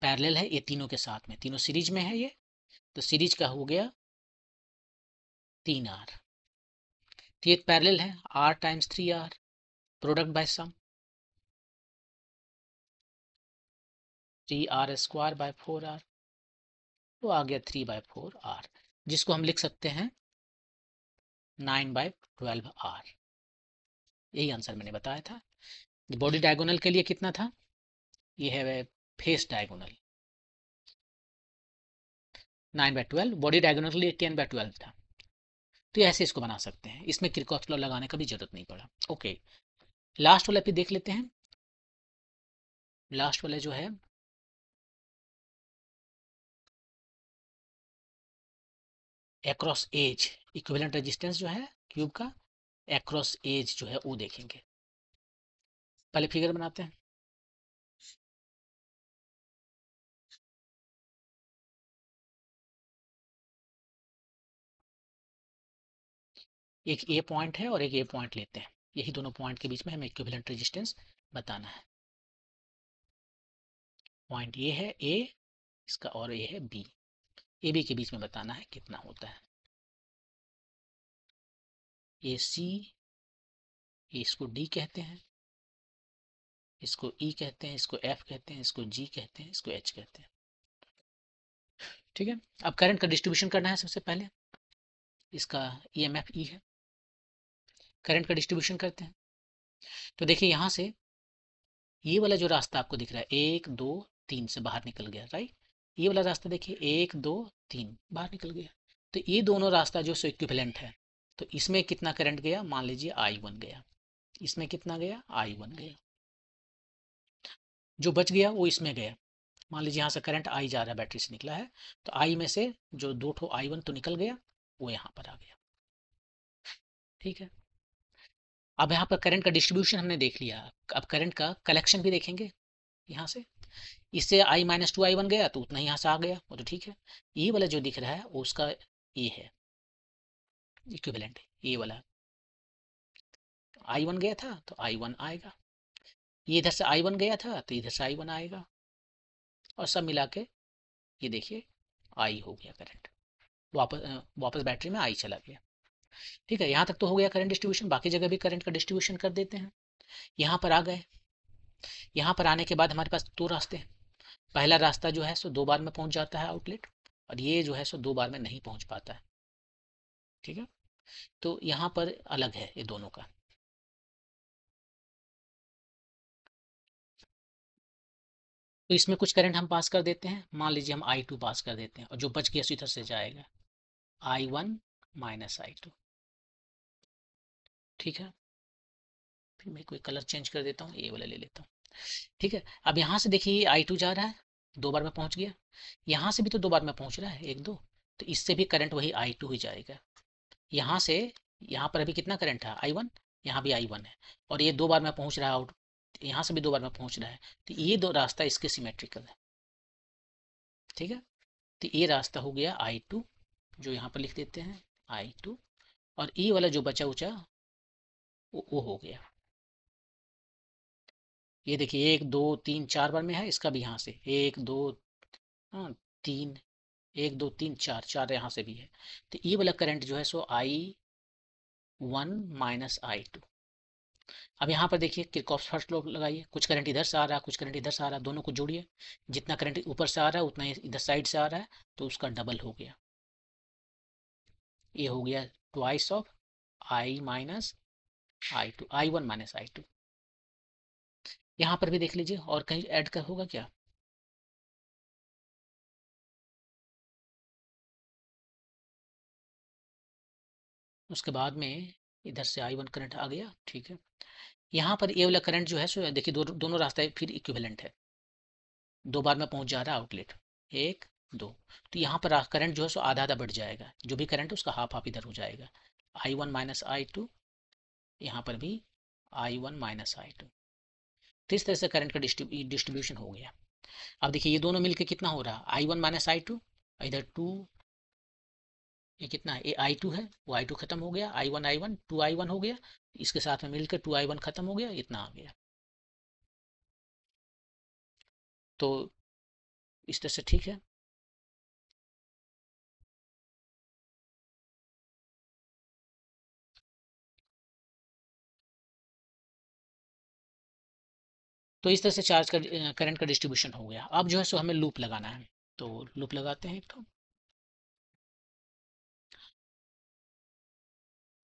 पैरेलल है, ये तीनों के साथ में, तीनों सीरीज में है ये, तो सीरीज का हो गया 3R। तो ये पैरेलल है, R times 3R, product by sum 3R² by 4R, तो आ गया 3/4R, जिसको हम लिख सकते हैं 9/12R। यही आंसर मैंने बताया था। बॉडी डायगोनल के लिए कितना था, ये है फेस डायगोनल, 9/12, बॉडी डायगोनली 10/12 था। तो ऐसे इसको बना सकते हैं, इसमें किरचॉफ लॉ लगाने का भी जरूरत नहीं पड़ा। ओके, लास्ट वाला भी देख लेते हैं। लास्ट वाला जो है एक्रॉस एज इक्विवेलेंट रेजिस्टेंस जो है क्यूब का, एक्रॉस एज जो है वो देखेंगे। पहले फिगर बनाते हैं। एक ए पॉइंट है और एक ए पॉइंट लेते हैं, यही दोनों पॉइंट के बीच में हमें इक्विवेलेंट रेजिस्टेंस बताना है। पॉइंट ये है ए इसका और ये है बी, ए बी के बीच में बताना है कितना होता है। ए सी, इसको डी कहते हैं, इसको ई कहते हैं, इसको एफ कहते हैं, इसको जी कहते हैं, इसको एच कहते हैं। ठीक है, अब करंट का डिस्ट्रीब्यूशन करना है सबसे पहले। इसका ईएमएफ ई है, करंट का डिस्ट्रीब्यूशन करते हैं। तो देखिए यहाँ से ये वाला जो रास्ता आपको दिख रहा है 1 2 3 से बाहर निकल गया, राइट। ये वाला रास्ता देखिए 1 2 3 बाहर निकल गया। तो ये दोनों रास्ता जो सो इक्विवेलेंट है। तो इसमें कितना करंट गया, मान लीजिए I1 गया, इसमें कितना गया, I1 गया। जो बच गया वो इसमें गया। मान लीजिए यहाँ से करंट आई जा रहा है, बैटरी से निकला है, तो आई में से जो 2 ठो I1 तो निकल गया, वो यहाँ पर आ गया। ठीक है, अब यहाँ पर करंट का डिस्ट्रीब्यूशन हमने देख लिया। अब करंट का कलेक्शन भी देखेंगे। यहाँ से इससे I-2 I1 गया तो उतना ही यहाँ से आ गया, वो तो ठीक है। ये वाला जो दिख रहा है वो उसका ये है इक्विवेलेंट, ये वाला I1 गया था तो I1 आएगा, ये इधर से I1 गया था तो इधर से I1 आएगा, और सब मिला के ये देखिए आई हो गया करंट, वापस बैटरी में आई चला गया। ठीक है, यहाँ तक तो हो गया करंट डिस्ट्रीब्यूशन। बाकी जगह भी करंट का डिस्ट्रीब्यूशन कर देते हैं। यहाँ पर आ गए, यहाँ पर आने के बाद हमारे पास दो रास्ते हैं। पहला रास्ता जो है सो 2 बार में पहुंच जाता है आउटलेट, और ये जो है सो 2 बार में नहीं पहुंच पाता है। ठीक है, तो यहाँ पर अलग है ये दोनों का। तो इसमें कुछ करंट हम पास कर देते हैं, मान लीजिए हम I2 पास कर देते हैं, और जो बच गया सो इधर से जाएगा I1 माइनस I2। ठीक है, फिर मैं कोई कलर चेंज कर देता हूँ, ये वाला ले लेता हूँ। ठीक है, अब यहाँ से देखिए I2 जा रहा है, 2 बार में पहुंच गया। यहाँ से भी तो 2 बार में पहुंच रहा है, 1 2, तो इससे भी करंट वही I2 ही जाएगा। यहाँ से यहाँ पर अभी कितना करंट है, I1, यहाँ भी I1 है, और ये 2 बार में पहुंच रहा है आउट, यहाँ से भी 2 बार में पहुंच रहा है। तो ये दो रास्ता इसके सिमेट्रिकल है। ठीक है, तो ये रास्ता हो गया I2, जो यहाँ पर लिख देते हैं I2, और ये वाला जो बचा उचा वो हो गया। ये देखिए 1 2 3 4 बार में है, इसका भी यहाँ से 1 2, हाँ 3, 1 2 3 4, चार यहाँ से भी है। तो ये वाला करंट जो है सो I1 माइनस I2। अब यहाँ पर देखिए किरचॉफ फर्स्ट लॉ लगाइए, कुछ करंट इधर से आ रहा है, कुछ करंट इधर से आ रहा है, दोनों को जोड़िए। जितना करंट ऊपर से आ रहा है उतना ही इधर साइड से आ रहा है, तो उसका डबल हो गया। ये हो गया twice of I1 minus I2। यहाँ पर भी देख लीजिए, और कहीं ऐड कर होगा क्या। उसके बाद में इधर से I1 करंट आ गया। ठीक है, यहाँ पर ये वाला करंट जो है सो देखिए दोनों रास्ते फिर इक्विवेलेंट है, 2 बार में पहुंच जा रहा है आउटलेट, 1 2। तो यहाँ पर करंट जो है सो आधा आधा बढ़ जाएगा, जो भी करंट है उसका हाफ हाफ इधर हो जाएगा। I1 माइनस I2, यहाँ पर भी I1 माइनस I2। तो इस तरह से करंट का डिस्ट्रीब्यूशन हो गया। अब देखिए ये दोनों मिलके कितना हो रहा है, I1 माइनस I2, इधर 2, ये कितना है, ये I2 है, वो I2 खत्म हो गया, I1 2I1 हो गया, इसके साथ में मिलकर 2I1 खत्म हो गया, इतना आ गया। तो इस तरह से ठीक है। तो इस तरह से चार्ज का करंट का डिस्ट्रीब्यूशन हो गया। अब जो है सो हमें लूप लगाना है, तो लूप लगाते हैं एक तो।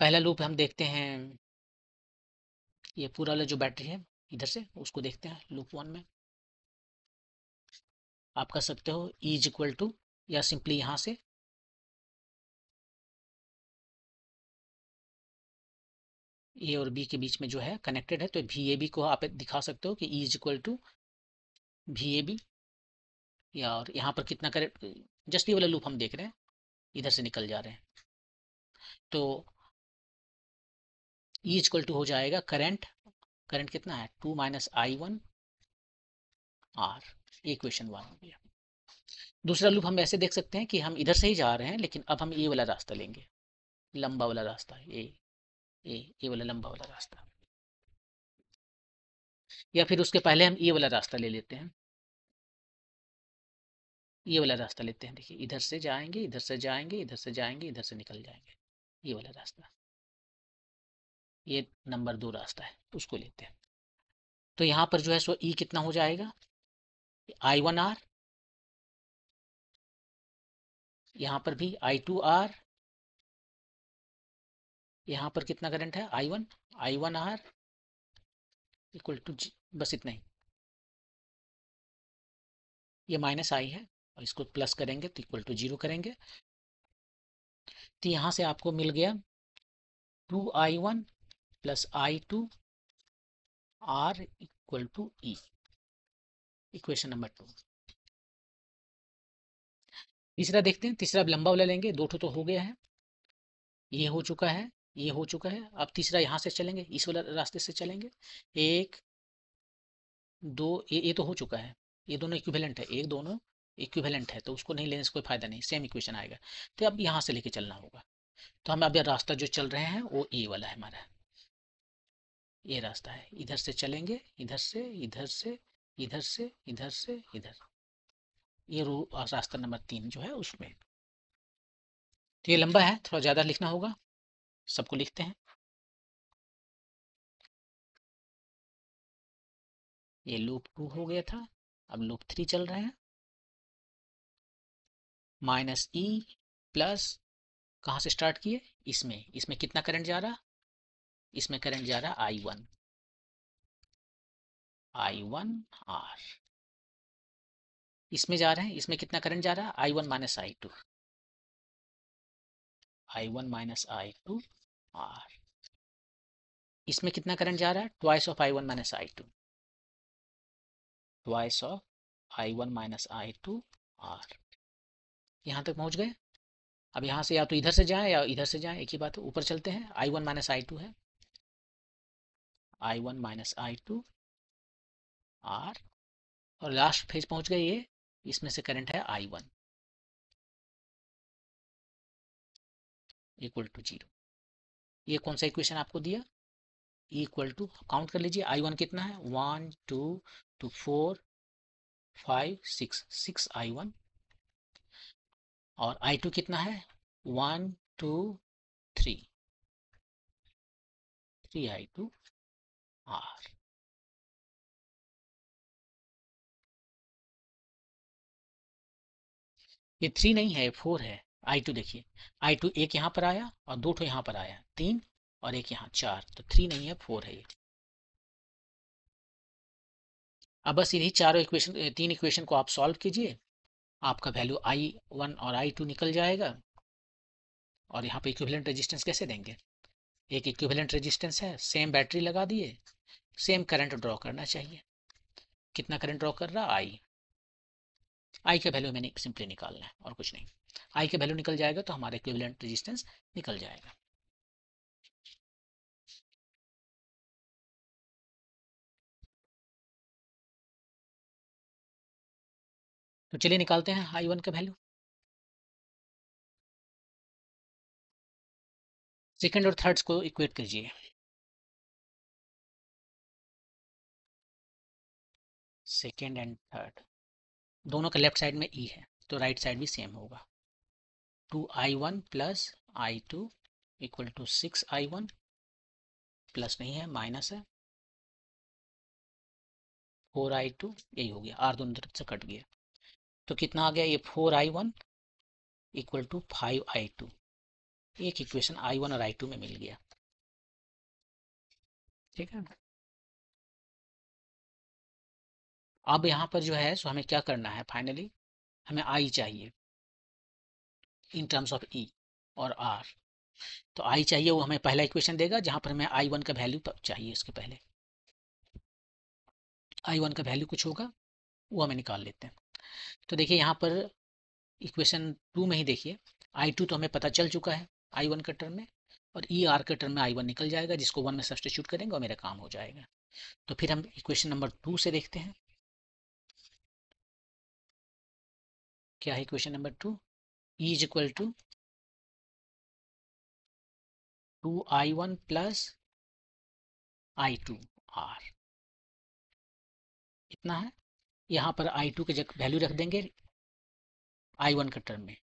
पहला लूप हम देखते हैं, ये पूरा वाला जो बैटरी है इधर से उसको देखते हैं लूप 1 में। आप कर सकते हो E इज इक्वल टू या सिंपली यहाँ से ए और बी के बीच में जो है कनेक्टेड है, तो वी ए बी को आप दिखा सकते हो कि E is equal to V A B, या और यहाँ पर कितना करेक्ट, जस्ट ये वाला लूप हम देख रहे हैं, इधर से निकल जा रहे हैं, तो ई इज इक्वल टू हो जाएगा करंट, करंट कितना है 2 minus I one R, equation 1 हो गया। दूसरा लूप हम ऐसे देख सकते हैं कि हम इधर से ही जा रहे हैं, लेकिन अब हम ये वाला रास्ता लेंगे, लंबा वाला रास्ता, ये वाला लंबा वाला रास्ता, या फिर उसके पहले हम ये वाला रास्ता ले लेते हैं, ये वाला रास्ता लेते हैं। देखिए इधर से जाएंगे, इधर से जाएंगे, इधर से जाएंगे, इधर से निकल जाएंगे, ये वाला रास्ता, ये नंबर 2 रास्ता है, उसको लेते हैं। तो यहाँ पर जो है सो ई कितना हो जाएगा, आई वन आर, यहाँ पर भी आई टू आर, यहाँ पर कितना करंट है I one R equal to, बस इतना ही, ये माइनस आई है और इसको प्लस करेंगे तो इक्वल टू 0 करेंगे, तो यहाँ से आपको मिल गया 2i1 plus I2 R equal to E, equation number 2। तीसरा देखते हैं, तीसरा लंबा वाला लेंगे, 2 तो हो गया है, ये हो चुका है, ये हो चुका है, अब तीसरा यहाँ से चलेंगे, इस वाला रास्ते से चलेंगे, 1 2, ये तो हो चुका है, ये दोनों इक्विवेलेंट है, एक दोनों इक्विवेलेंट है, तो उसको नहीं लेने से कोई फायदा नहीं, सेम इक्वेशन आएगा, तो अब यहाँ से लेके चलना होगा। तो हम अब रास्ता जो चल रहे हैं वो ये वाला है हमारा, ये रास्ता है, इधर से चलेंगे, इधर से इधर से इधर से इधर से इधर, ये रास्ता नंबर 3 जो है उसमें। तो ये लंबा है, थोड़ा ज़्यादा लिखना होगा, सबको लिखते हैं। ये लूप 2 हो गया था, अब लूप 3 चल रहे हैं, माइनस ई प्लस, कहाँ से स्टार्ट किए, इसमें, इसमें कितना करंट जा रहा, इसमें करंट जा रहा आई वन आर, इसमें जा रहे हैं, इसमें कितना करंट जा रहा है I one minus I two R, इसमें कितना करंट जा रहा है twice of I one minus I two, twice of I one minus I two R, यहाँ तक पहुँच गए। अब यहाँ से या तो इधर से जाएं या इधर से जाएं, एक ही बात है, ऊपर चलते हैं, I one minus I two है, I one minus I two R, और लास्ट फेज पहुँच गए ये, इसमें से करंट है आई वन इक्वल टू 0। ये कौन सा इक्वेशन आपको दिया, इक्वल टू, काउंट कर लीजिए, आई वन कितना है 1 2 2 4 5 6, 6 आई वन, और आई टू कितना है 1 2 3, 3 आई टू आर। ये 3 नहीं है, 4 है, आई टू देखिए, आई टू एक यहाँ पर आया और 2 यहाँ पर आया, 3 और एक यहाँ 4, तो 3 नहीं है 4 है ये। अब बस इन्हीं चारों इक्वेशन, 3 इक्वेशन को आप सॉल्व कीजिए, आपका वैल्यू आई वन और आई टू निकल जाएगा। और यहाँ पे इक्विवेलेंट रेजिस्टेंस कैसे देंगे, एक इक्विवेलेंट रेजिस्टेंस है, सेम बैटरी लगा दिए, सेम करंट ड्रॉ करना चाहिए, कितना करंट ड्रॉ कर रहा आई का वैल्यू मैंने सिंपली निकालना है और कुछ नहीं, आई का वैल्यू निकल जाएगा तो हमारा इक्विवेलेंट रेजिस्टेंस निकल जाएगा। तो चलिए निकालते हैं आई वन का वैल्यू। सेकंड और थर्ड्स को इक्वेट कीजिए, सेकंड एंड थर्ड दोनों का लेफ्ट साइड में ई है, तो राइट साइड भी सेम होगा, 2i1 plus I two equal to 6i1, plus नहीं है माइनस है, 4i2, यही हो गया, आर दोनों तरफ से कट गया, तो कितना आ गया ये 4i1 इक्वल टू 5i2, एक इक्वेशन आई वन और आई टू में मिल गया, ठीक है। अब यहाँ पर जो है सो हमें क्या करना है, फाइनली हमें आई चाहिए, इन टर्म्स ऑफ ई और आर। तो आई चाहिए, वो हमें पहला इक्वेशन देगा जहां पर हमें आई वन का वैल्यू चाहिए। इसके पहले आई वन का वैल्यू कुछ होगा, वो हमें निकाल लेते हैं। तो देखिए यहाँ पर इक्वेशन टू में ही देखिए, आई टू तो हमें पता चल चुका है आई वन के टर्म में, और ई आर के टर्म में आई वन निकल जाएगा, जिसको वन में सब्सटीट्यूट करेंगे और मेरा काम हो जाएगा। तो फिर हम इक्वेशन नंबर टू से देखते हैं क्या है। Equation number two, E is equal to 2i1 plus I2R, इतना है। यहाँ पर I2 के जगह वैल्यू रख देंगे I1 के टर्म में,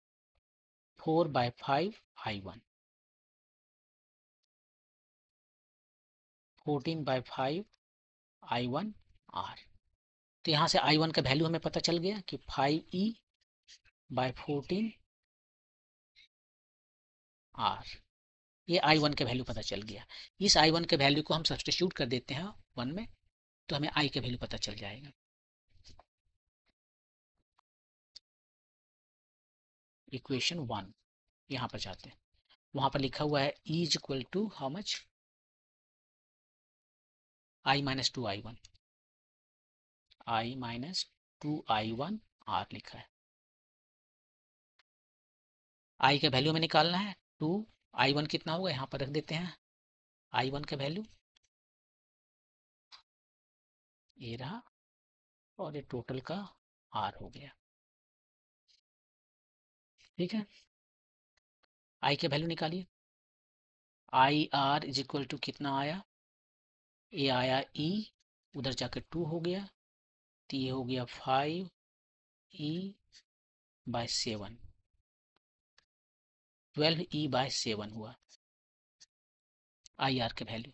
4/5 I1, 14/5 I1R। तो यहाँ से I1 का वैल्यू हमें पता चल गया कि 5e/14R, ये I1 के वैल्यू पता चल गया। इस I1 के वैल्यू को हम सब्स्टिट्यूट कर देते हैं वन में, तो हमें I के वैल्यू पता चल जाएगा। इक्वेशन वन यहाँ पर जाते हैं, वहां पर लिखा हुआ है E is equal to how much, I-2I1, I-2I1R लिखा है। I का वैल्यू हमें निकालना है 2, I1 कितना होगा यहाँ पर रख देते हैं, I1 का वैल्यू ये रहा, और ये टोटल का R हो गया। ठीक है, I का वैल्यू निकालिए। IR इज इक्वल टू कितना आया, ये आया E, उधर जाकर 2 हो गया, तो ये हो गया 5e/7, 12e/7 हुआ IR का वैल्यू।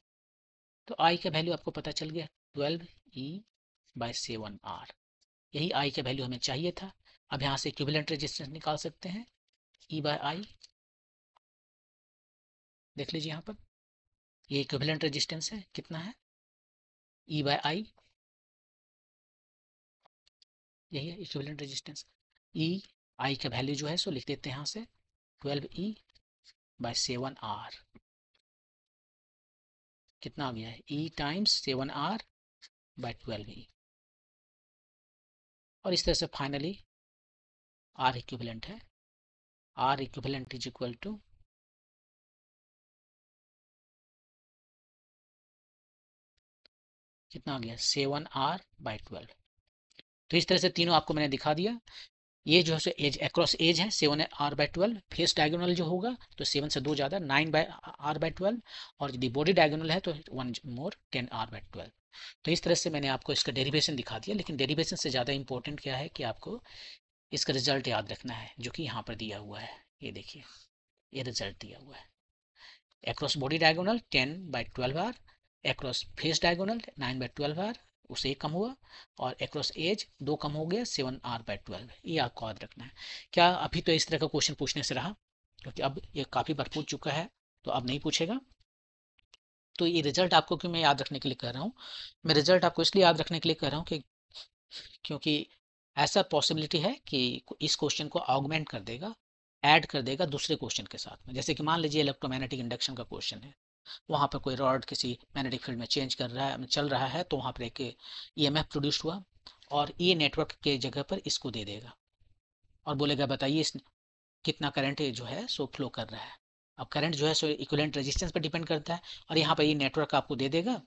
तो I का वैल्यू आपको पता चल गया 12e/7R, यही I का वैल्यू हमें चाहिए था। अब यहाँ से इक्विवेलेंट रेजिस्टेंस निकाल सकते हैं, E/I, देख लीजिए यहाँ पर ये इक्विवेलेंट रेजिस्टेंस है, कितना है E/I, यही है इक्विवेलेंट रेजिस्टेंस। I का वैल्यू जो है सो लिख देते हैं यहाँ से 12e/7R, कितना आ गया है E टाइम्स 7R/12e, और इस तरह से फाइनली R इक्विवेलेंट है। R equivalent is equal to कितना आ गया 7R/12। तो इस तरह से तीनों आपको मैंने दिखा दिया। ये जो है एज अक्रॉस एज है 7R/12, फेस डायगोनल जो होगा तो 7 से 2 ज़्यादा 9R/12, और यदि बॉडी डायगोनल है तो 1 मोर 10R/12। तो इस तरह से मैंने आपको इसका डेरिवेशन दिखा दिया, लेकिन डेरिवेशन से ज़्यादा इंपॉर्टेंट क्या है कि आपको इसका रिजल्ट याद रखना है, जो कि यहाँ पर दिया हुआ है। ये देखिए, ये रिजल्ट दिया हुआ है, across body diagonal 10/12R, across face diagonal 9/12R, उससे एक कम हुआ, और अक्रॉस एज 2 कम हो गया 7R/12। ये आपको याद रखना है। क्या अभी तो इस तरह का क्वेश्चन पूछने से रहा, क्योंकि अब ये काफ़ी बार पूछ चुका है, तो अब नहीं पूछेगा। तो ये रिजल्ट आपको क्यों मैं याद रखने के लिए कह रहा हूँ, मैं रिजल्ट आपको इसलिए याद रखने के लिए कह रहा हूँ कि क्योंकि ऐसा पॉसिबिलिटी है कि इस क्वेश्चन को ऑगमेंट कर देगा, ऐड कर देगा दूसरे क्वेश्चन के साथ में। जैसे कि मान लीजिए इलेक्ट्रोमैग्नेटिक इंडक्शन का क्वेश्चन है, वहाँ पर कोई रॉड किसी मैग्नेटिक फील्ड में चेंज कर रहा है, चल रहा है, तो वहाँ पर एक ईएमएफ प्रोड्यूस हुआ, और ये नेटवर्क के जगह पर इसको दे देगा और बोलेगा बताइए इस कितना करंट जो है सो फ्लो कर रहा है। अब करंट जो है सो इक्विवेलेंट रेजिस्टेंस पर डिपेंड करता है, और यहाँ पर ये नेटवर्क आपको दे देगा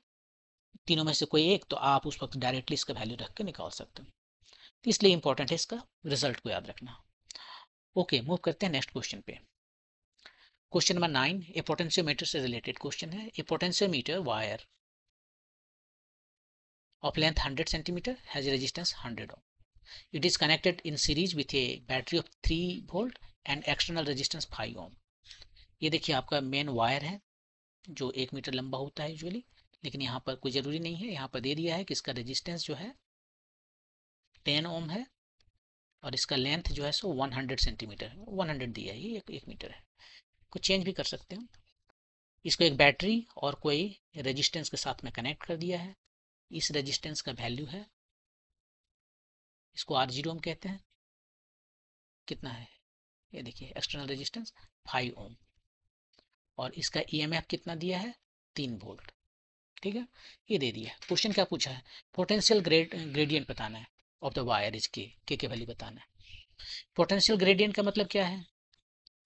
तीनों में से कोई एक, तो आप उस वक्त डायरेक्टली इसका वैल्यू रख के निकाल सकते हो। तो इसलिए इंपॉर्टेंट है इसका रिजल्ट को याद रखना। ओके, मूव करते हैं नेक्स्ट क्वेश्चन पे। क्वेश्चन नंबर 9 ए पोटेंशियोमीटर से रिलेटेड क्वेश्चन है। ए potentiometer wire of length 100 centimeter has a resistance 100 ohm. It is connected in series with a battery of 3 volt and external resistance 5 ohm. ये देखिए आपका main wire है जो 1 metre लंबा होता है यूजुअली, लेकिन यहाँ पर कोई ज़रूरी नहीं है, यहाँ पर दे दिया है कि इसका रेजिस्टेंस जो है 10 ओम है, और इसका लेंथ जो है सो 100 सेंटीमीटर, 100 दिया है, ये 1 मीटर है। कुछ चेंज भी कर सकते हैं, इसको एक बैटरी और कोई रेजिस्टेंस के साथ में कनेक्ट कर दिया है। इस रेजिस्टेंस का वैल्यू है, इसको R0 हम कहते हैं, कितना है ये देखिए एक्सटर्नल रेजिस्टेंस 5 ओम, और इसका ईएमएफ कितना दिया है 3 वोल्ट। ठीक है, ये दे दिया। क्वेश्चन क्या पूछा है, पोटेंशियल ग्रेडियंट बताना है ऑफ द वायर इज के वैल्यू बताना है। पोटेंशियल ग्रेडियंट का मतलब क्या है,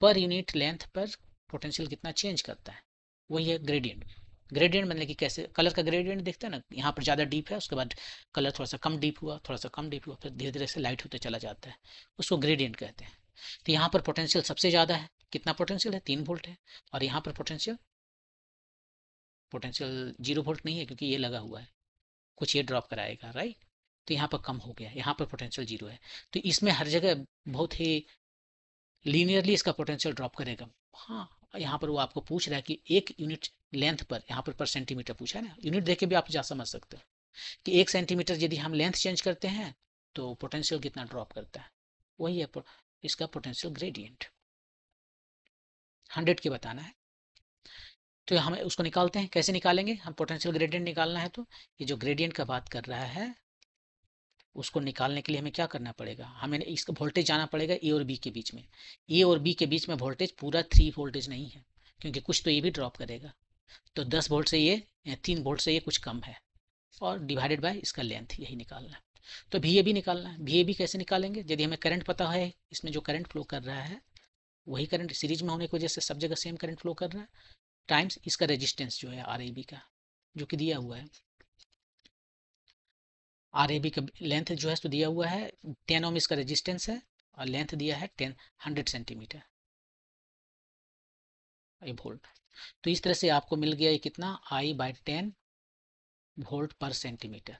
पर यूनिट लेंथ पर पोटेंशियल कितना चेंज करता है, वही है ग्रेडियंट। ग्रेडियंट मतलब कि कैसे कलर का ग्रेडियंट देखते हैं ना, यहाँ पर ज़्यादा डीप है, उसके बाद कलर थोड़ा सा कम डीप हुआ, थोड़ा सा कम डीप हुआ, फिर धीरे धीरे से लाइट होते चला जाता है, उसको ग्रेडियंट कहते हैं। तो यहाँ पर पोटेंशियल सबसे ज़्यादा है, कितना पोटेंशियल है 3 वोल्ट है, और यहाँ पर पोटेंशियल पोटेंशियल 0 वोल्ट नहीं है क्योंकि ये लगा हुआ है, कुछ ये ड्रॉप कराएगा, राइट। तो यहाँ पर कम हो गया, यहाँ पर पोटेंशियल 0 है। तो इसमें हर जगह बहुत ही लीनियरली इसका पोटेंशियल ड्रॉप करेगा। हाँ, यहाँ पर वो आपको पूछ रहा है कि 1 यूनिट लेंथ पर, यहाँ पर सेंटीमीटर पूछा है ना, यूनिट देख के भी आप जा समझ सकते हो कि 1 सेंटीमीटर यदि हम लेंथ चेंज करते हैं तो पोटेंशियल कितना ड्रॉप करता है, वही है इसका पोटेंशियल ग्रेडियंट। 100 के बताना है, तो हमें उसको निकालते हैं। कैसे निकालेंगे हम, पोटेंशियल ग्रेडियंट निकालना है तो ये जो ग्रेडियंट का बात कर रहा है उसको निकालने के लिए हमें क्या करना पड़ेगा, हमें इसका वोल्टेज जाना पड़ेगा ए और बी के बीच में। ए और बी के बीच में वोल्टेज पूरा 3 वोल्टेज नहीं है, क्योंकि कुछ तो ये भी ड्रॉप करेगा। तो 10 वोल्ट से ये 3 वोल्ट से ये कुछ कम है, और डिवाइडेड बाय इसका लेंथ, यही निकालना है। तो वी ए भी निकालना है। वी ए भी कैसे निकालेंगे, यदि हमें करंट पता है इसमें जो करंट फ्लो कर रहा है वही करंट सीरीज में होने की वजह से सब जगह सेम करंट फ्लो कर रहा है, टाइम्स इसका रेजिस्टेंस जो है आर ए बी का, जो कि दिया हुआ है। आर ए बी का लेंथ जो है तो दिया हुआ है 10 ओम इसका रेजिस्टेंस है, और लेंथ दिया है 100 सेंटीमीटर, ये वोल्ट। तो इस तरह से आपको मिल गया ये कितना, I/10 वोल्ट पर सेंटीमीटर।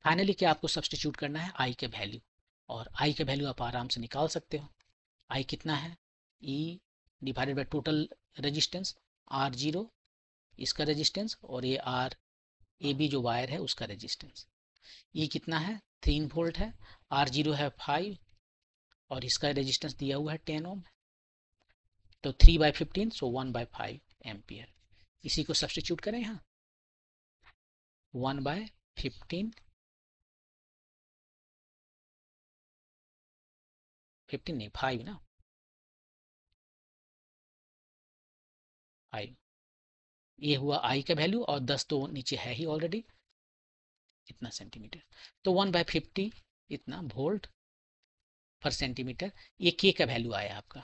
फाइनली क्या आपको सब्सटीट्यूट करना है आई के वैल्यू, और आई के वैल्यू आप आराम से निकाल सकते हो। आई कितना है, E divided by total resistance R0 इसका रेजिस्टेंस, और ये आर ए बी जो वायर है उसका रेजिस्टेंस। ई कितना है 3 वोल्ट है, R0 है 5, और इसका रेजिस्टेंस दिया हुआ है 10 ओम। तो 3/15 सो 1/5 एम्पियर। इसी को सब्सटीट्यूट करें यहाँ, 1/15, 15 नहीं 5 ना, 5। ये हुआ आई का वैल्यू, और 10 तो नीचे है ही ऑलरेडी, इतना सेंटीमीटर। तो 1/50 इतना वोल्ट पर सेंटीमीटर। ये के का वैल्यू आया आपका,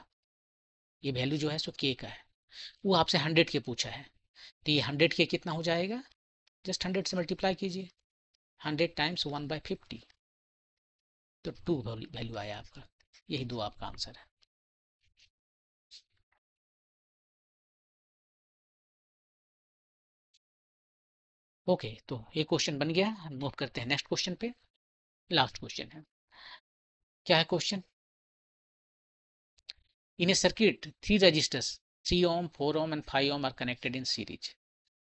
ये वैल्यू जो है सो के का है। वो आपसे 100 के पूछा है, तो ये 100 के कितना हो जाएगा, जस्ट 100 से मल्टीप्लाई कीजिए, 100 टाइम्स 1/50, तो 2 वैल्यू आया आपका। यही दो आपका आंसर है। ओके, तो ये क्वेश्चन बन गया, हम मूव करते हैं नेक्स्ट क्वेश्चन पे। लास्ट क्वेश्चन है, क्या है question, in A circuit 3 registers 3 ohm 4 ohm and 5 ohm are connected in series।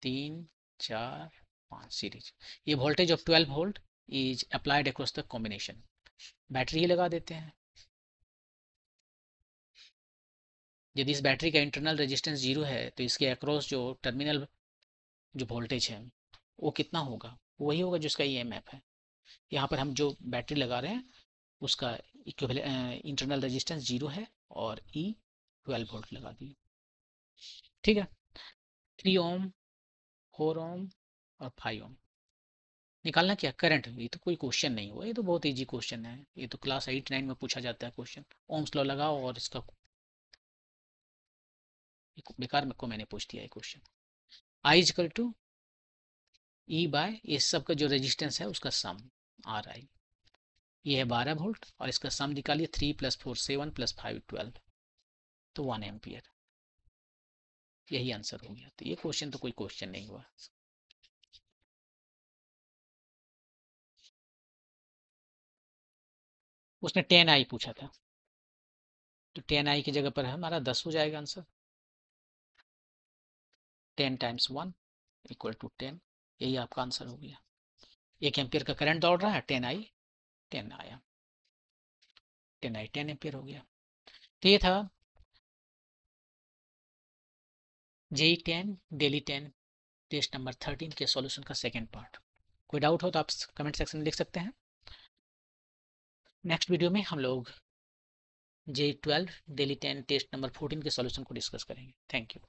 3 4 5 series. ये voltage of 12 volt is applied across the combination. Battery ही लगा देते हैं। यदि इस बैटरी का इंटरनल रेजिस्टेंस 0 है तो इसके अक्रॉस जो टर्मिनल जो वोल्टेज है वो कितना होगा, वही होगा जो इसका ईएमएफ है। यहाँ पर हम जो बैटरी लगा रहे हैं उसका इंटरनल रेजिस्टेंस 0 है, और ई 12 वोल्ट लगा दिए। ठीक है, 3 ओम 4 ओम और 5 ओम निकालना, क्या करंट। ये तो कोई क्वेश्चन नहीं हुआ, ये तो बहुत इजी क्वेश्चन है, ये तो क्लास 8 9 में पूछा जाता है क्वेश्चन। ओम्स लॉ लगाओ और इसका बेकार में को मैंने पूछ दिया है question. I is equal to E by ये सब का जो रेजिस्टेंस है उसका सम आर आई, ये है 12 वोल्ट, और इसका सम निकालिए 3 + 4 7 + 5 12, तो 1 एम्पियर। यही आंसर हो गया। तो ये क्वेश्चन तो कोई क्वेश्चन नहीं हुआ। उसने 10 आई पूछा था, तो 10 आई की जगह पर हमारा 10 हो जाएगा आंसर। 10 टाइम्स 1 इक्वल टू 10, यही आपका आंसर हो गया। 1 एम्पियर का करंट दौड़ रहा है, 10 आई 10 आया, 10 आई 10 एम्पियर हो गया। तो ये था जेई 10 डेली 10 टेस्ट नंबर 13 के सॉल्यूशन का सेकंड पार्ट। कोई डाउट हो तो आप कमेंट सेक्शन में लिख सकते हैं। नेक्स्ट वीडियो में हम लोग JEE 12 दिल्ली 10 टेस्ट नंबर 14 के सॉल्यूशन को डिस्कस करेंगे। Thank you.